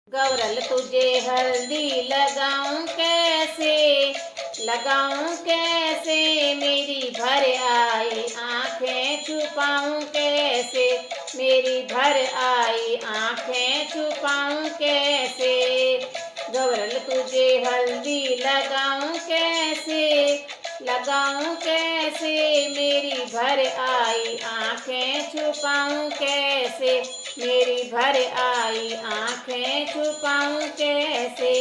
गौरल तुझे हल्दी लगाऊं कैसे मेरी भर आई आंखें छुपाऊं कैसे मेरी भर आई आंखें छुपाऊं कैसे। गौरल तुझे हल्दी लगाऊं कैसे मेरी भर आई आंखें छुपाऊं कैसे मेरी भर आई आंखें छुपाऊं कैसे।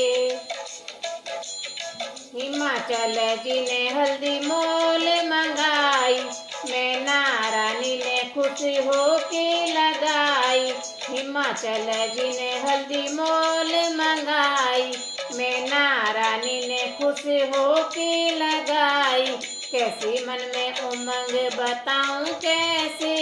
हिमाचल जी ने हल्दी मोल मंगाई मैना रानी ने खुश हो के लगाई। हिमाचल जी ने हल्दी मोल मंगाई मैना रानी ने खुश हो के लगाई। कैसी मन में उमंग बताऊं कैसे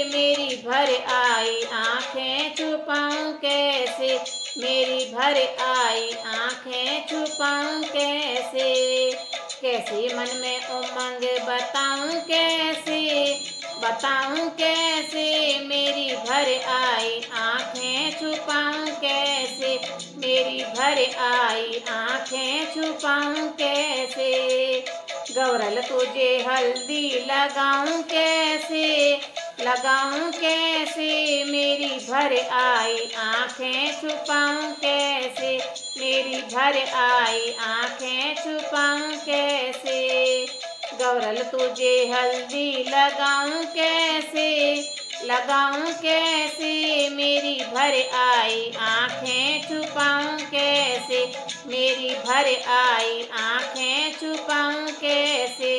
मेरी भर आई आंखें छुपाऊं कैसे मेरी भर आई आंखें छुपाऊं कैसे। कैसी मन में उमंग बताऊं कैसे मेरी भर आई आंखें छुपाऊं कैसे मेरी भर आई आंखें छुपाऊं कैसे। गौरल तुझे हल्दी लगाऊं कैसे मेरी भर आई आंखें छुपाऊं कैसे मेरी भर आई आंखें छुपाऊं कैसे। गौरल तुझे हल्दी लगाऊं कैसे मेरी भर आई आंखें छुपाऊं कैसे मेरी भर आई आंखें छुपाऊं कैसे।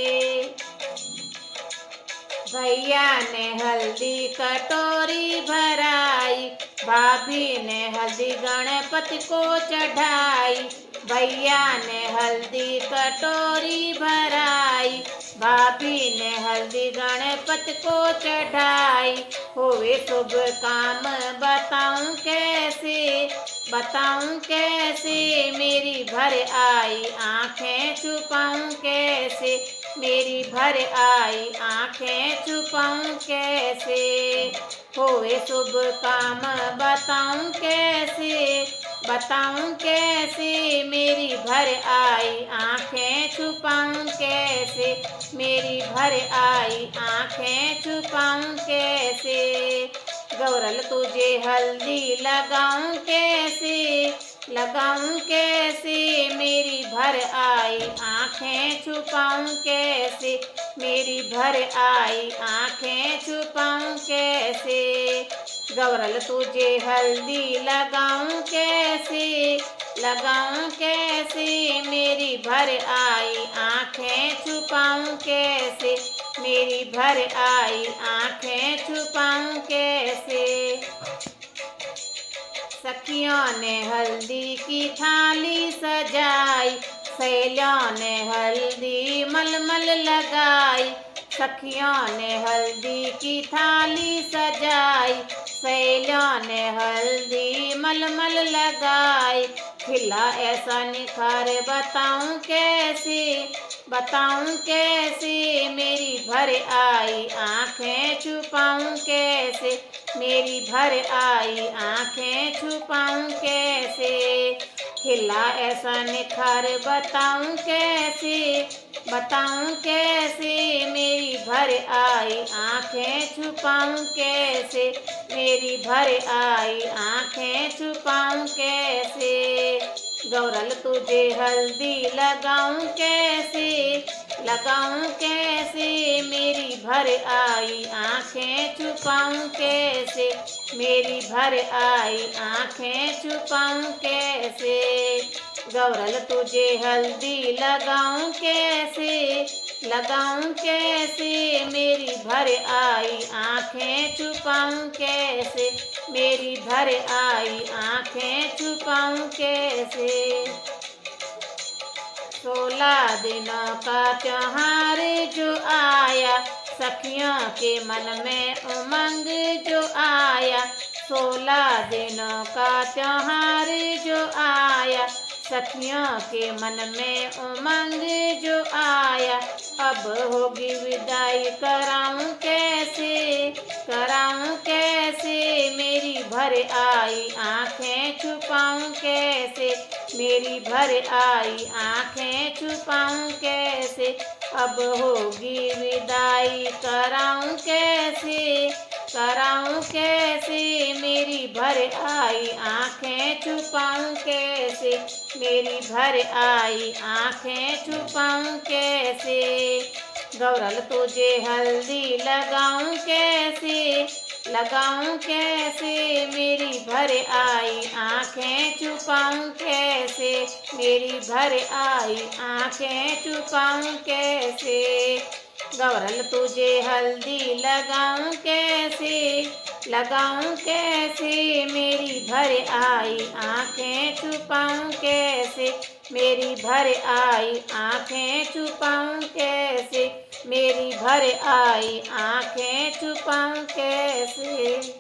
भैया ने हल्दी कटोरी भराई भाभी ने हल्दी गणपति को चढ़ाई। भैया ने हल्दी कटोरी भराई भाभी ने हल्दी गणपति को चढ़ाई। होवे शुभ काम बताऊं कैसे मेरी भर आई आंखें छुपाऊं कैसे मेरी भर आई आंखें छुपाऊं कैसे। होवे शुभ काम बताऊं कैसे मेरी भर आई आंखें छुपाऊं कैसे मेरी भर आई आंखें छुपाऊं कैसे। गौरल तुझे हल्दी लगाऊं कैसे मेरी भर आई आंखें छुपाऊं कैसे मेरी भर आई आंखें छुपाऊं कैसे। गौरल तुझे हल्दी लगाऊं कैसे मेरी भर आई आंखें छुपाऊं कैसे मेरी भर आई आंखें छुपाऊं कैसे। सखियों ने हल्दी की थाली सजाई सहेलियों ने हल्दी मलमल लगाई। सखियों ने हल्दी की थाली सजाई सहेलियों ने हल्दी मलमल लगाई। खिला ऐसा निखार बताऊं कैसे मेरी भर आई आंखें छुपाऊं कैसे मेरी भर आई आंखें छुपाऊं कैसे। खिला ऐसा निखार बताऊं कैसे मेरी भर आई आंखें छुपाऊं कैसे मेरी भर आई आंखें छुपाऊं कैसे। गौरल तुझे हल्दी लगाऊं कैसे मेरी भर आई आंखें छुपाऊं कैसे मेरी भर आई आंखें छुपाऊं कैसे। गौरल तुझे हल्दी लगाऊं कैसे मेरी भर आई आंखें छुपाऊं कैसे मेरी भर आई आंखें छुपाऊं कैसे। 16 दिनों का त्योहार जो आया सखियों के मन में उमंग जो आया। 16 दिनों का त्योहार जो आया सखियों के मन में उमंग जो आया। अब होगी विदाई कराऊं कैसे कराऊं कैसे मेरी भर आई आंखें छुपाऊं कैसे मेरी भर आई आंखें छुपाऊं कैसे अब होगी विदाई कराऊं कैसे मेरी भर आई आंखें छुपाऊं कैसे मेरी भर आई आंखें छुपाऊं कैसे गौरल तुझे हल्दी लगाऊं कैसे मेरी भर आई आंखें छुपाऊं कैसे मेरी भर आई आंखें छुपाऊं कैसे गौरल तुझे हल्दी लगाऊं कैसे मेरी भर आई आंखें छुपाऊं कैसे मेरी भर आई आंखें छुपाऊं कैसे मेरी भर आई आंखें छुपाऊं कैसे।